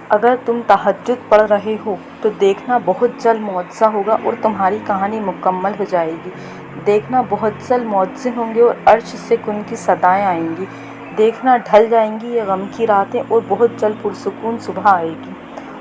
اگر تم تہجد پڑھ رہے ہو تو دیکھنا بہت جلد معجزہ ہوگا اور تمہاری کہانی مکمل ہو جائے گی۔ دیکھنا بہت جلد معجزے ہوں گے اور عرش سے کن کی صدائیں آئیں گی۔ دیکھنا ڈھل جائیں گی یہ غم کی راتیں اور بہت جلد پرسکون صبح آئے گی،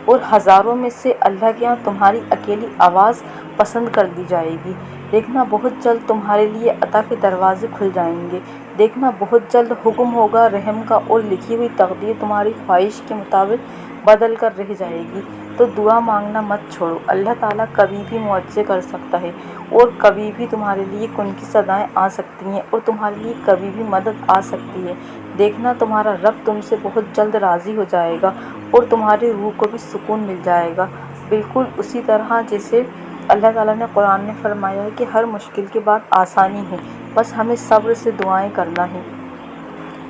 اور ہزاروں میں سے اللہ کے ہاں تمہاری اکیلی آواز پسند کر لی جائے گی۔ دیکھنا بہت جلد تمہارے لیے عطا کے دروازے کھل جائیں گے۔ دیکھنا بہت جلد حکم ہوگا رحم کا اور لکھی ہوئی تقدیر تمہاری خواہش کے مطابق بدل کر رہ جائے گی۔ تو دعا مانگنا مت چھوڑو، اللہ تعالیٰ کبھی بھی معجزے کر سکتا ہے، اور کبھی بھی تمہارے لیے کن کی صدائیں آ سکتی ہیں، اور تمہارے لیے کبھی بھی مدد آ سکتی ہے۔ دیکھنا تمہارا رب تم سے بہت جلد راضی ہو جائے گا اور تمہاری روح کو بھی سکون مل جائے گا، بالکل اسی طرح جیسے اللہ تعالیٰ نے قرآن میں فرمایا ہے کہ ہر مشکل کے بعد آسانی ہے، بس ہمیں صبر سے دعائیں کرنا ہے۔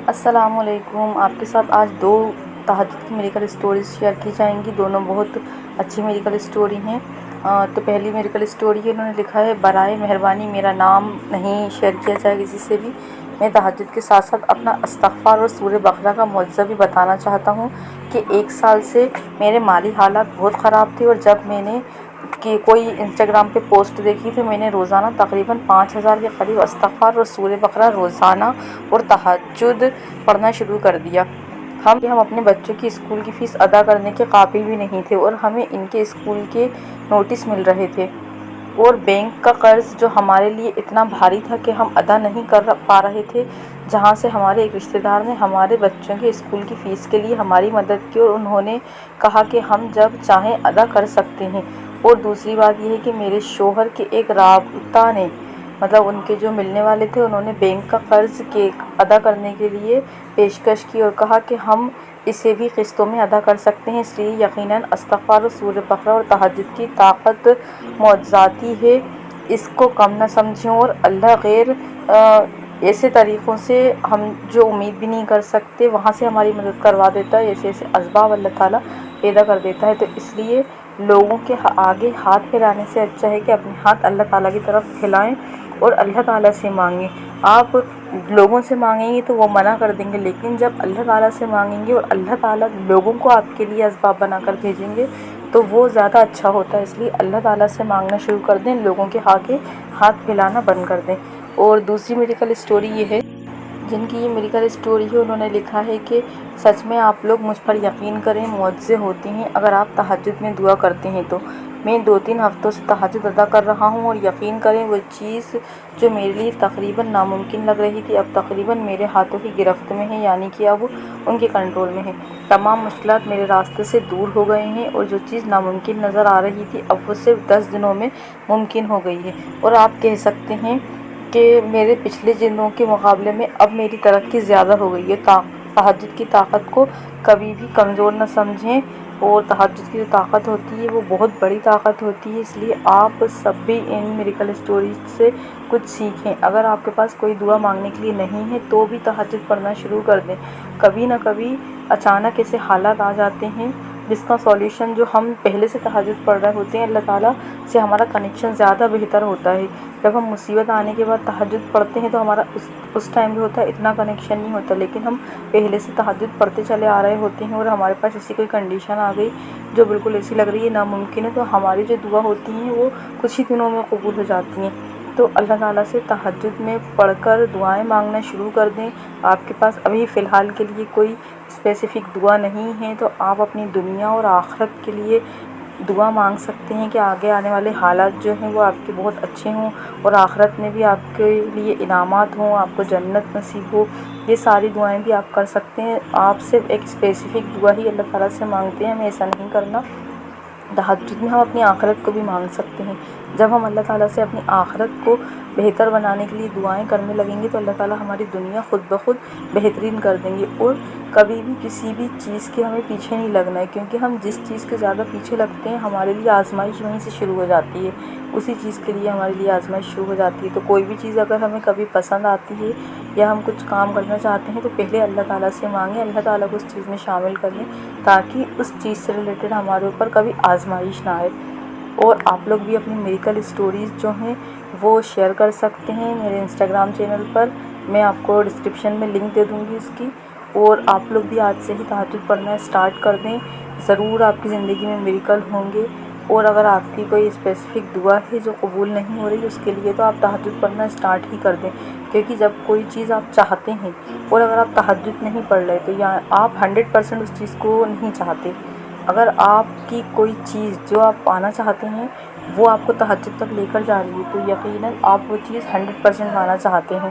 السلام علیکم، آپ کے ساتھ آج 2 تہجد کی میڈیکل اسٹوریز شیئر کی جائیں گی۔ دونوں بہت اچھی میڈیکل اسٹوری ہیں۔ تو پہلی میڈیکل اسٹوری ہے، انہوں نے لکھا ہے، برائے مہربانی میرا نام نہیں شیئر کیا جائے کسی سے بھی۔ میں تہجد کے ساتھ ساتھ اپنا استغفار اور سورہ بقرہ کا معجزہ بھی بتانا چاہتا ہوں کہ 1 سال سے میرے مالی حالات بہت خراب تھے، اور جب میں نے کوئی انسٹاگرام پہ پوسٹ دیکھی تو میں نے روزانہ تقریباً 5000 کے قریب استغفار اور سورہ بقرہ روزانہ اور تہجد پڑھنا شروع کر دیا۔ ہم اپنے بچوں کی اسکول کی فیس ادا کرنے کے قابل بھی نہیں تھے، اور ہمیں ان کے اسکول کے نوٹس مل رہے تھے، اور بینک کا قرض جو ہمارے لیے اتنا بھاری تھا کہ ہم ادا نہیں کر پا رہے تھے، جہاں سے ہمارے ایک رشتہ دار نے ہمارے بچوں کے اسکول کی فیس کے لیے ہماری مدد کی، اور انہوں نے کہا کہ ہم جب چاہیں ادا کر سکتے ہیں۔ اور دوسری بات یہ ہے کہ میرے شوہر کے ایک رابطہ نے، مطلب ان کے جو ملنے والے تھے، انہوں نے بینک کا قرض ادا کرنے کے لیے پیشکش کی اور کہا کہ ہم اسے بھی قسطوں میں ادا کر سکتے ہیں۔ اس لیے یقیناً استغفار اور سورہ بقرہ اور تہجد کی طاقت معجزاتی ہے، اس کو کم نہ سمجھیں، اور اللہ غیر ایسے طریقوں سے ہم جو امید بھی نہیں کر سکتے وہاں سے ہماری مدد کروا دیتا ہے، ایسے ایسے اسباب اللہ تعالیٰ پیدا کر دیتا ہے۔ تو اس لیے لوگوں کے آگے ہاتھ پھیلانے سے اچھا ہے کہ اپنے ہاتھ اللہ تعالیٰ کی طرف پھیلائیں اور اللہ تعالیٰ سے مانگیں۔ آپ لوگوں سے مانگیں گے تو وہ منع کر دیں گے، لیکن جب اللہ تعالیٰ سے مانگیں گے اور اللہ تعالیٰ لوگوں کو آپ کے لیے اسباب بنا کر بھیجیں گے تو وہ زیادہ اچھا ہوتا ہے۔ اس لیے اللہ تعالیٰ سے مانگنا شروع کر دیں، لوگوں کے آگے ہاتھ پھیلانا بند کر دیں۔ اور دوسری میڈیکل اسٹوری یہ ہے، جن کی یہ میڈیکل اسٹوری ہے، انہوں نے لکھا ہے کہ سچ میں آپ لوگ مجھ پر یقین کریں، معجزے ہوتے ہیں اگر آپ تہجد میں دعا کرتے ہیں تو۔ میں 2-3 ہفتوں سے تہجد ادا کر رہا ہوں، اور یقین کریں وہ چیز جو میرے لیے تقریباً ناممکن لگ رہی تھی اب تقریباً میرے ہاتھوں کی گرفت میں ہے، یعنی کہ اب ان کے کنٹرول میں ہے۔ تمام مشکلات میرے راستے سے دور ہو گئے ہیں، اور جو چیز ناممکن نظر آ رہی تھی اب وہ صرف 10 دنوں میں ممکن ہو گئی ہے۔ اور آپ کہہ سکتے ہیں کہ میرے پچھلے دنوں کے مقابلے میں اب میری ترقی زیادہ ہو گئی ہے۔ تہجد کی طاقت کو کبھی بھی کمزور نہ سمجھیں، اور تہجد کی جو طاقت ہوتی ہے وہ بہت بڑی طاقت ہوتی ہے، اس لیے آپ سب بھی ان میڈیکل اسٹوریز سے کچھ سیکھیں۔ اگر آپ کے پاس کوئی دعا مانگنے کے لیے نہیں ہے تو بھی تہجد پڑھنا شروع کر دیں۔ کبھی نہ کبھی اچانک ایسے حالات آ جاتے ہیں جس کا سولیوشن جو ہم پہلے سے تہجد پڑھ رہے ہوتے ہیں، اللہ تعالیٰ سے ہمارا کنیکشن زیادہ بہتر ہوتا ہے۔ جب ہم مصیبت آنے کے بعد تہجد پڑھتے ہیں تو ہمارا اس ٹائم جو ہوتا ہے اتنا کنیکشن نہیں ہوتا، لیکن ہم پہلے سے تہجد پڑھتے چلے آ رہے ہوتے ہیں اور ہمارے پاس ایسی کوئی کنڈیشن آ گئی جو بالکل ایسی لگ رہی ہے ناممکن ہے، تو ہماری جو دعا ہوتی ہیں وہ کچھ ہی دنوں میں قبول ہو جاتی ہیں۔ تو اللہ تعالیٰ سے تہجد میں پڑھ کر دعائیں مانگنا شروع کر دیں۔ آپ کے پاس ابھی فی الحال کے لیے کوئی اسپیسیفک دعا نہیں ہے تو آپ اپنی دنیا اور آخرت کے لیے دعا مانگ سکتے ہیں کہ آگے آنے والے حالات جو ہیں وہ آپ کے بہت اچھے ہوں، اور آخرت میں بھی آپ کے لیے انعامات ہوں، آپ کو جنت نصیب ہو۔ یہ ساری دعائیں بھی آپ کر سکتے ہیں۔ آپ صرف ایک اسپیسیفک دعا ہی اللہ تعالیٰ سے مانگتے ہیں، ہمیں ایسا نہیں کرنا۔ تہجد میں ہم اپنی آخرت کو بھی مانگ سکتے ہیں۔ جب ہم اللہ تعالیٰ سے اپنی آخرت کو بہتر بنانے کے لیے دعائیں کرنے لگیں گے تو اللہ تعالیٰ ہماری دنیا خود بخود بہترین کر دیں گے۔ اور کبھی بھی کسی بھی چیز کے ہمیں پیچھے نہیں لگنا ہے، کیونکہ ہم جس چیز کے زیادہ پیچھے لگتے ہیں ہمارے لیے آزمائش وہیں سے شروع ہو جاتی ہے، اسی چیز کے لیے ہمارے لیے آزمائش شروع ہو جاتی ہے۔ تو کوئی بھی چیز اگر ہمیں کبھی پسند آتی ہے یا ہم کچھ کام کرنا چاہتے ہیں تو پہلے اللہ تعالیٰ سے مانگیں، اللہ تعالیٰ کو اس چیز میں شامل کر لیں تاکہ اس چیز سے ریلیٹڈ ہمارے اوپر کبھی آزمائش نہ آئے۔ اور آپ لوگ بھی اپنی میڈیکل اسٹوریز جو ہیں وہ شیئر کر سکتے ہیں میرے انسٹاگرام چینل پر، میں آپ کو ڈسکرپشن میں لنک دے دوں گی اس کی۔ اور آپ لوگ بھی آج سے ہی تہجد پڑھنا اسٹارٹ کر دیں، ضرور آپ کی زندگی میں میریکل ہوں گے۔ اور اگر آپ کی کوئی اسپیسیفک دعا ہے جو قبول نہیں ہو رہی، اس کے لیے تو آپ تہجد پڑھنا اسٹارٹ ہی کر دیں، کیونکہ جب کوئی چیز آپ چاہتے ہیں اور اگر آپ تہجد نہیں پڑھ رہے تو یا آپ 100% اس چیز کو نہیں چاہتے۔ اگر آپ کی کوئی چیز جو آپ پانا چاہتے ہیں وہ آپ کو تہجد تک لے کر جا رہی ہے تو یقیناً آپ وہ چیز 100% پانا چاہتے ہیں۔